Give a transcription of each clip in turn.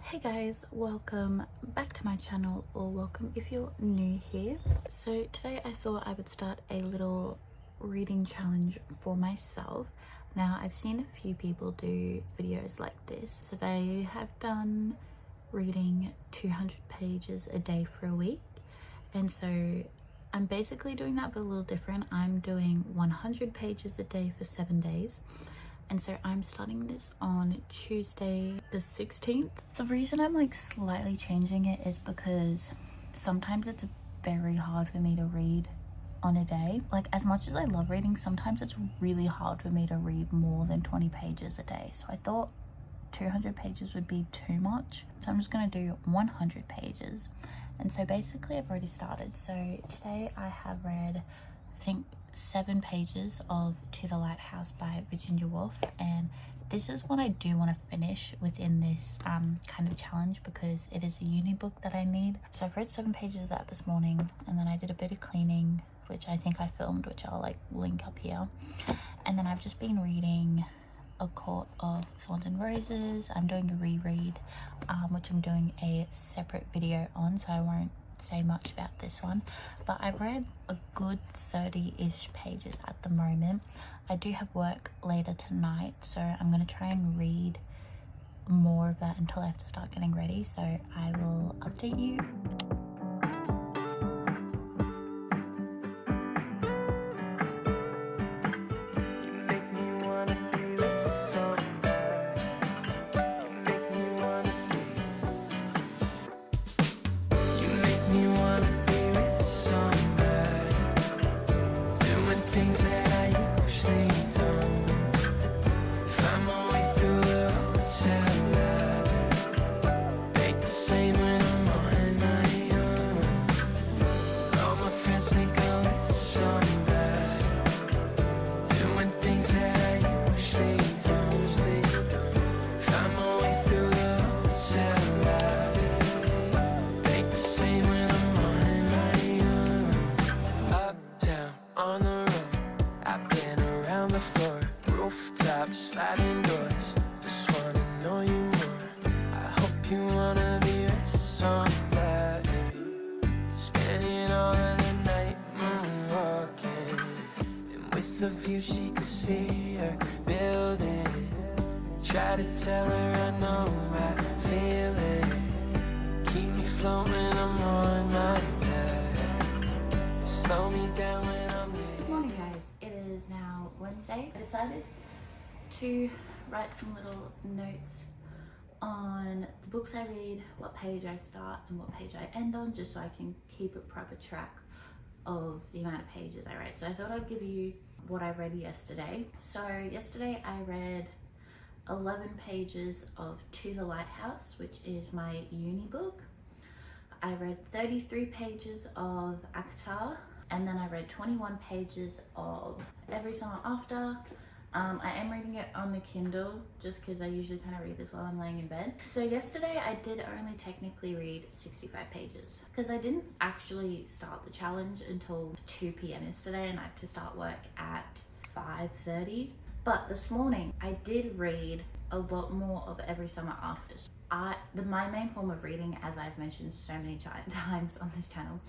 Hey guys, welcome back to my channel, or welcome if you're new here. So today I thought I would start a little reading challenge for myself. Now I've seen a few people do videos like this. So they have done reading 200 pages a day for a week, and so I'm basically doing that but a little different. I'm doing 100 pages a day for 7 days. And so I'm starting this on Tuesday the 16th. The reason I'm like slightly changing it is because sometimes it's very hard for me to read on a day. Like, as much as I love reading, sometimes it's really hard for me to read more than 20 pages a day. So I thought 200 pages would be too much. So I'm just gonna do 100 pages. And so basically I've already started. So today I have read, I think, 7 pages of To the Lighthouse by Virginia Woolf, and this is what I do want to finish within this kind of challenge because it is a uni book that I need. So I've read 7 pages of that this morning, and then I did a bit of cleaning, which I think I filmed, which I'll like link up here. And then I've just been reading A Court of Thorns and Roses. I'm doing a reread, which I'm doing a separate video on, so I won't say much about this one, but I've read a good 30-ish pages at the moment. I do have work later tonight, so I'm going to try and read more of that until I have to start getting ready, so I will update you. Sliding doors, just wanna know you more. I hope you wanna be with somebody, spending all of the night moonwalking, and with the view she could see her building. Try to tell her I know I feel it. Keep me floating, I'm on my back. Slow me down when I'm in. Good morning guys, it is now Wednesday. I decided to write some little notes on the books I read, what page I start and what page I end on, just so I can keep a proper track of the amount of pages I read. So I thought I'd give you what I read yesterday. So yesterday I read 11 pages of To the Lighthouse, which is my uni book. I read 33 pages of ACOTAR, and then I read 21 pages of Every Summer After. I am reading it on the Kindle just because I usually kind of read this while I'm laying in bed. So yesterday I did only technically read 65 pages because I didn't actually start the challenge until 2 p.m. yesterday, and I had to start work at 5:30. But this morning I did read a lot more of Every Summer After. My main form of reading, as I've mentioned so many times on this channel,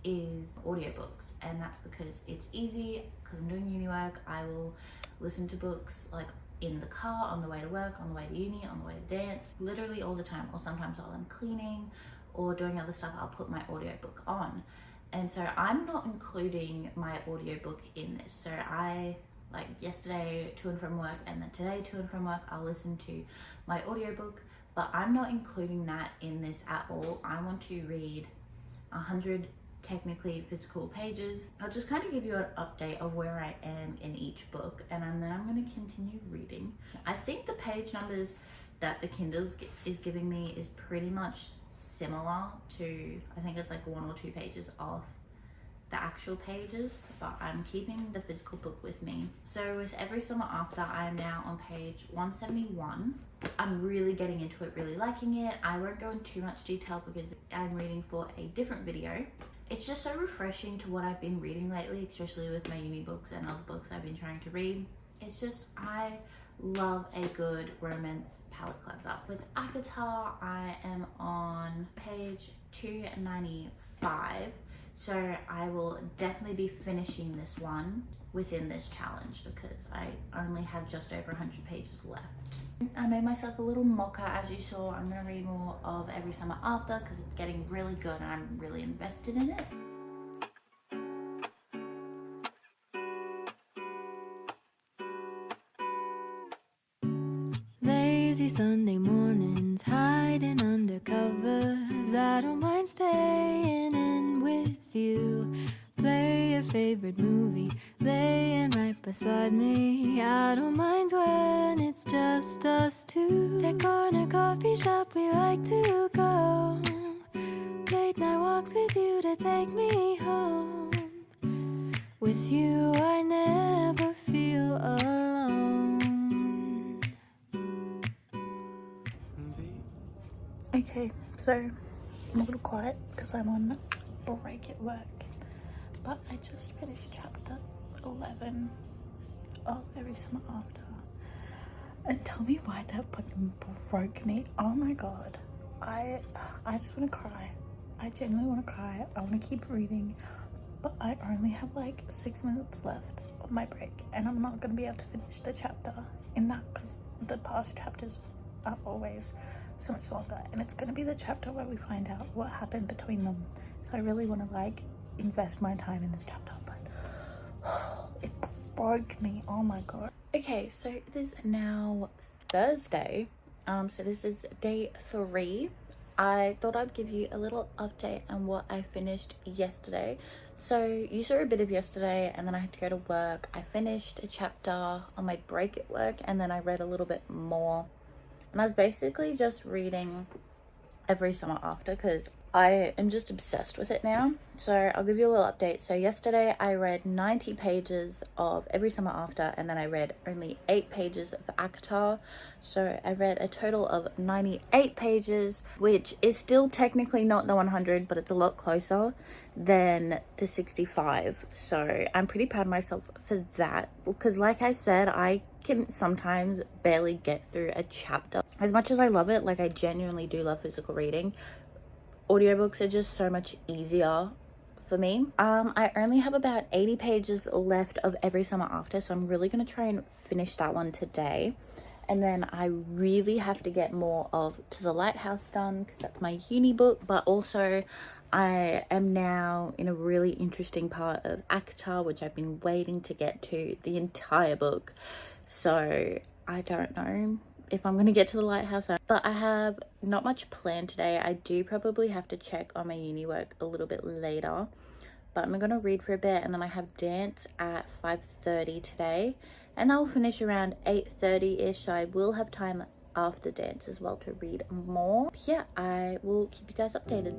is audiobooks, and that's because it's easy. Because I'm doing uni work, I will listen to books like in the car, on the way to work, on the way to uni, on the way to dance, literally all the time. Or sometimes while I'm cleaning or doing other stuff, I'll put my audiobook on. And so I'm not including my audiobook in this. So I, like yesterday to and from work, and then today to and from work, I'll listen to my audiobook, but I'm not including that in this at all. I want to read 100 technically physical pages. I'll just kind of give you an update of where I am in each book, and then I'm going to continue reading. I think the page numbers that the Kindle is giving me is pretty much similar to, I think it's like 1 or 2 pages off the actual pages, but I'm keeping the physical book with me. So with Every Summer After, I am now on page 171. I'm really getting into it, really liking it. I won't go into too much detail because I'm reading for a different video. It's just so refreshing to what I've been reading lately, especially with my uni books and other books I've been trying to read. It's just, I love a good romance palette cleanser. With Akatar, I am on page 295, so I will definitely be finishing this one within this challenge because I only have just over 100 pages left. I made myself a little mocha, as you saw. I'm going to read more of Every Summer After because it's getting really good and I'm really invested in it. Lazy Sunday mornings, hiding under covers. I don't mind staying in with you. Play your favorite movie, laying right beside me. I don't mind when it's just us two. That corner coffee shop we like to go. Late night walks with you to take me home. With you I never feel alone. Okay, so I'm a little quiet because I'm on break at work, but I just finished chapter 11 of Every Summer After, and tell me why that fucking broke me. Oh my god, I just want to cry. I genuinely want to cry. I want to keep reading, but I only have like 6 minutes left of my break, and I'm not going to be able to finish the chapter in that because the past chapters are always so much longer, and it's going to be the chapter where we find out what happened between them. So I really want to like invest my time in this chapter, but it broke me. Oh my god. Okay, so it is now Thursday, so this is day 3. I thought I'd give you a little update on what I finished yesterday. So you saw a bit of yesterday, and then I had to go to work. I finished a chapter on my break at work, and then I read a little bit more. And I was basically just reading Every Summer After because I am just obsessed with it now. So I'll give you a little update. So yesterday I read 90 pages of Every Summer After, and then I read only 8 pages of Akatar. So I read a total of 98 pages, which is still technically not the 100, but it's a lot closer than the 65. So I'm pretty proud of myself for that because, like I said, I can sometimes barely get through a chapter. As much as I love it, like I genuinely do love physical reading, audiobooks are just so much easier for me. I only have about 80 pages left of Every Summer After, so I'm really going to try and finish that one today. And then I really have to get more of To the Lighthouse done because that's my uni book, but also I am now in a really interesting part of Akatar, which I've been waiting to get to the entire book. So I don't know if I'm going to get to the lighthouse, but I have not much planned today. I do probably have to check on my uni work a little bit later, but I'm going to read for a bit, and then I have dance at 5:30 today, and I'll finish around 8:30ish, so I will have time after dance as well to read more. But yeah, I will keep you guys updated.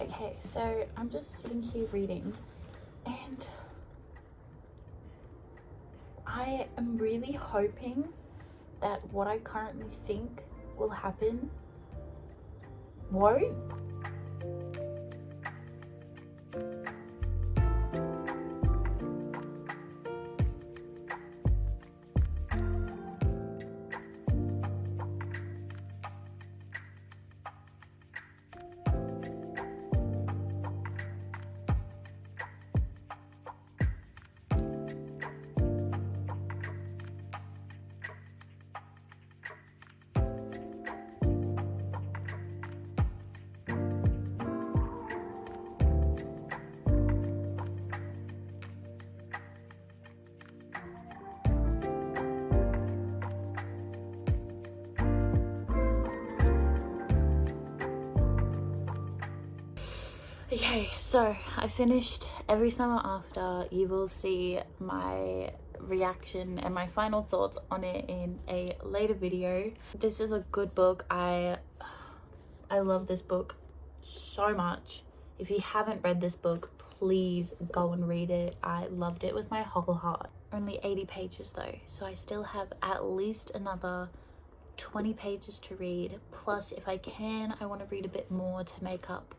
Okay, so I'm just sitting here reading, and I am really hoping that what I currently think will happen won't. Okay, so I finished Every Summer After. You will see my reaction and my final thoughts on it in a later video. This is a good book. I love this book so much. If you haven't read this book, please go and read it. I loved it with my whole heart. Only 80 pages though, so I still have at least another 20 pages to read. Plus, if I can, I want to read a bit more to make up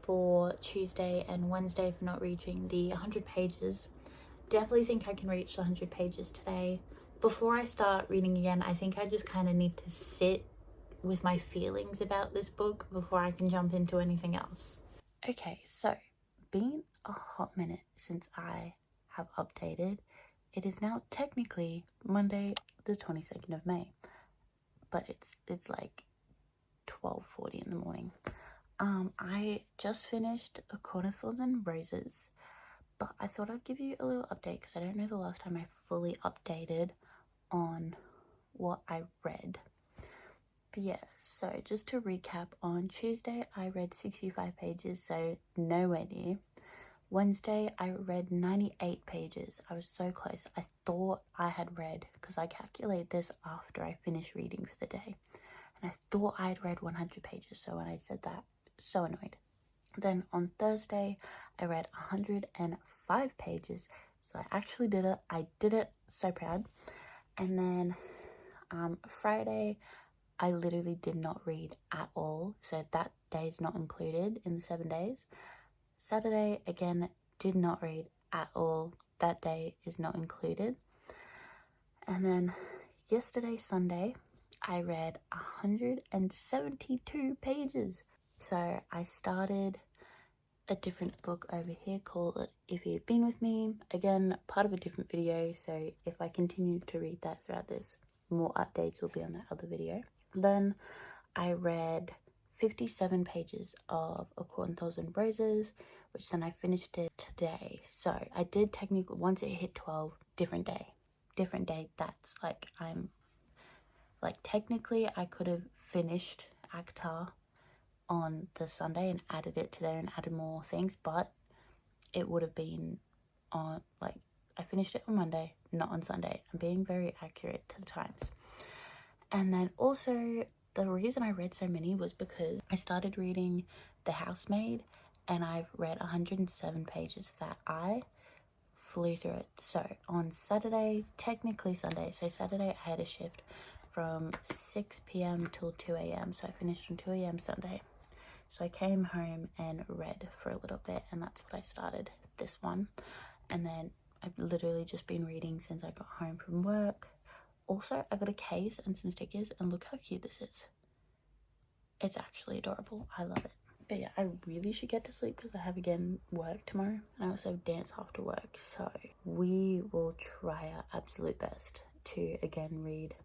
for Tuesday and Wednesday for not reaching the 100 pages. Definitely think I can reach the 100 pages today. Before I start reading again, I think I just kind of need to sit with my feelings about this book before I can jump into anything else. Okay, so been a hot minute since I have updated. It is now technically Monday the 22nd of May, but it's like 12:40 in the morning. I just finished A Corn of Thorns and Roses, but I thought I'd give you a little update because I don't know the last time I fully updated on what I read. But yeah, so just to recap, on Tuesday I read 65 pages, so nowhere near. Wednesday I read 98 pages. I was so close. I thought I had read, because I calculated this after I finished reading for the day, and I thought I had read 100 pages. So when I said that, so annoyed. Then on Thursday I read 105 pages, so I actually did it. I did it, so proud. And then Friday I literally did not read at all, so that day is not included in the 7 days. Saturday, again, did not read at all. That day is not included. And then yesterday, Sunday, I read 172 pages. So I started a different book over here called If You've Been With Me. Again, part of a different video, so if I continue to read that throughout this, more updates will be on that other video. Then I read 57 pages of A Corn of Thorns and Roses, which then I finished it today. So I did technically, once it hit 12, different day, that's like, I'm like, technically I could have finished ACTA on the Sunday and added it to there and added more things, but it would have been on, like, I finished it on Monday, not on Sunday. I'm being very accurate to the times. And then also, the reason I read so many was because I started reading The Housemaid, and I've read 107 pages of that. I flew through it. So on Saturday, technically Sunday, so Saturday I had a shift from 6 p.m. till 2 a.m. So I finished on 2 a.m. Sunday. So I came home and read for a little bit, and that's what I started this one. And then I've literally just been reading since I got home from work. Also, I got a case and some stickers, and look how cute this is. It's actually adorable. I love it. But yeah, I really should get to sleep because I have again work tomorrow, and I also have dance after work. So we will try our absolute best to again read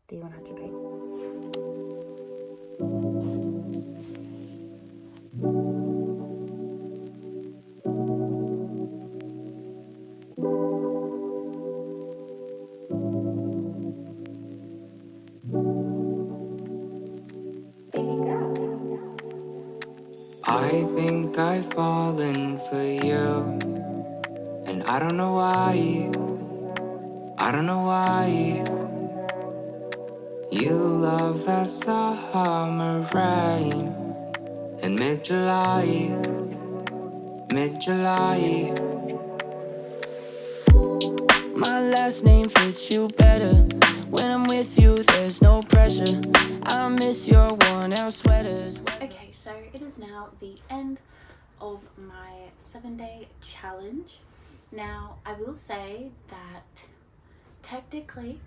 the 100 pages. I think I've fallen for you, and I don't know why. I don't know why. You love that summer rain in mid-July, mid-July. My last name fits you better. When I'm with you, there's no pressure. I miss your worn-out sweaters. Okay, so it is now the end of my 7-day challenge. Now, I will say that technically,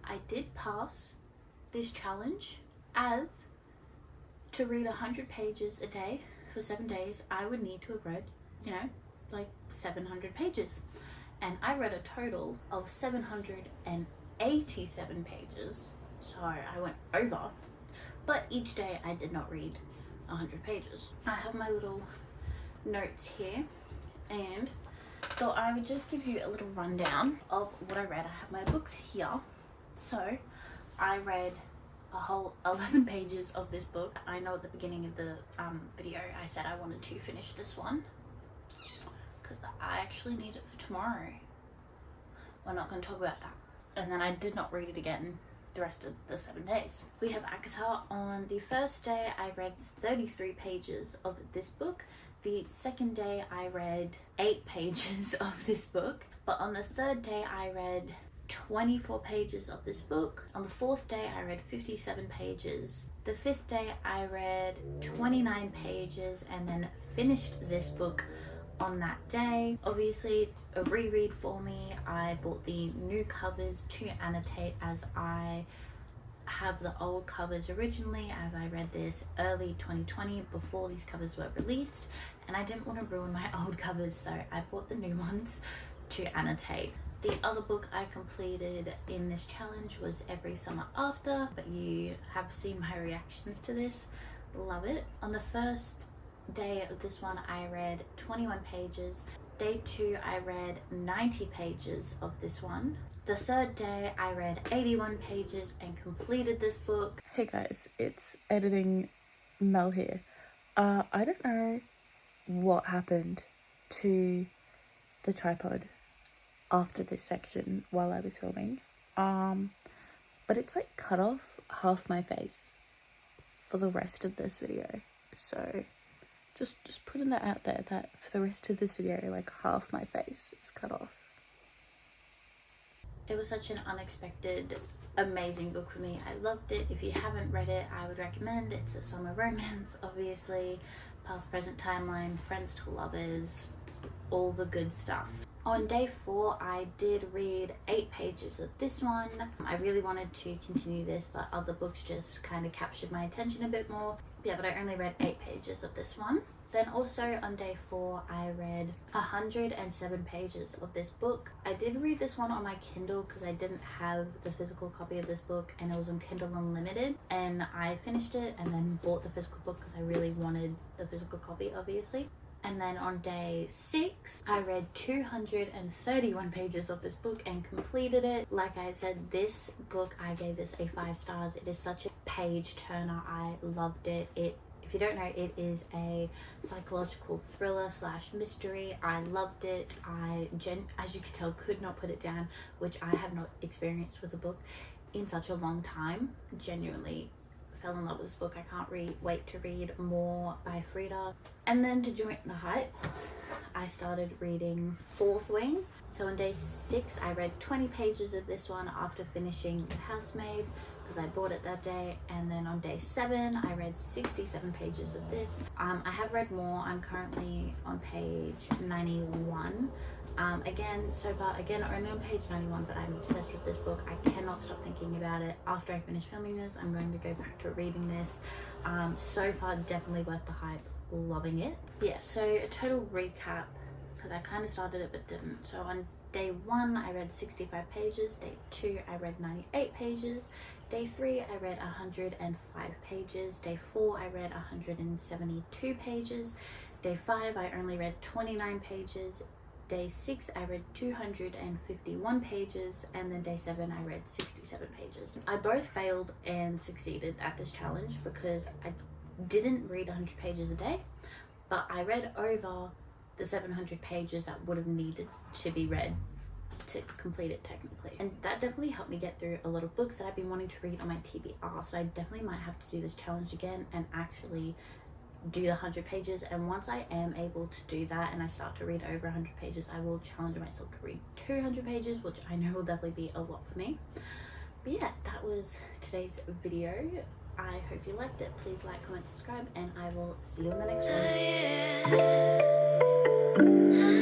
I did pass this challenge, as to read 100 pages a day for 7 days, I would need to have read, you know, like 700 pages. And I read a total of 787 pages, so I went over. But each day I did not read 100 pages. I have my little notes here, and so I would just give you a little rundown of what I read. I have my books here. So I read a whole 11 pages of this book. I know at the beginning of the video I said I wanted to finish this one because I actually need it for tomorrow. We're not going to talk about that. And then I did not read it again the rest of the 7 days. We have ACOTAR. On the first day I read 33 pages of this book. The second day I read 8 pages of this book, but on the third day I read 24 pages of this book. On the fourth day I read 57 pages. The fifth day I read 29 pages and then finished this book on that day. Obviously it's a reread for me. I bought the new covers to annotate, as I have the old covers originally, as I read this early 2020 before these covers were released, and I didn't want to ruin my old covers, so I bought the new ones to annotate. The other book I completed in this challenge was Every Summer After, but you have seen my reactions to this. Love it. On the first day of this one I read 21 pages. Day 2 I read 90 pages of this one. The third day I read 81 pages and completed this book. Hey guys, it's editing Mel here. I don't know what happened to the tripod after this section while I was filming, but it's like cut off half my face for the rest of this video, so just putting that out there, that for the rest of this video like half my face is cut off. It was such an unexpected, amazing book for me. I loved it. If you haven't read it, I would recommend. It's a summer romance, obviously, past present timeline, friends to lovers, all the good stuff. On day 4 I did read 8 pages of this one. I really wanted to continue this, but other books just kind of captured my attention a bit more. Yeah, but I only read 8 pages of this one. Then also on day 4 I read 107 pages of this book. I did read this one on my Kindle because I didn't have the physical copy of this book, and it was on Kindle Unlimited, and I finished it and then bought the physical book because I really wanted the physical copy, obviously. And then on day 6 I read 231 pages of this book and completed it. Like I said, this book, I gave this a 5 stars. It is such a page turner. I loved it. If you don't know, it is a psychological thriller / mystery. I loved it. As you can tell, could not put it down, which I have not experienced with a book in such a long time. Genuinely fell in love with this book. I can't wait to read more by Frida. And then to join the hype, I started reading Fourth Wing. So on day 6 I read 20 pages of this one after finishing The Housemaid, because I bought it that day. And then on day 7 I read 67 pages of this. I have read more. I'm currently on page 91. So far only on page 91, but I'm obsessed with this book. I cannot stop thinking about it. After I finish filming this, I'm going to go back to reading this. So far, definitely worth the hype. Loving it. Yeah, so a total recap, because I kind of started it but didn't. So on day 1 I read 65 pages. Day 2 I read 98 pages. Day 3 I read 105 pages. Day 4 I read 172 pages. Day 5 I only read 29 pages. Day 6 I read 251 pages, and then day 7 I read 67 pages. I both failed and succeeded at this challenge because I didn't read 100 pages a day, but I read over the 700 pages that would have needed to be read to complete it technically. And that definitely helped me get through a lot of books that I've been wanting to read on my TBR, so I definitely might have to do this challenge again and actually do the 100 pages. And once I am able to do that and I start to read over 100 pages, I will challenge myself to read 200 pages, which I know will definitely be a lot for me. But yeah, that was today's video. I hope you liked it. Please like, comment, subscribe, and I will see you in the next one.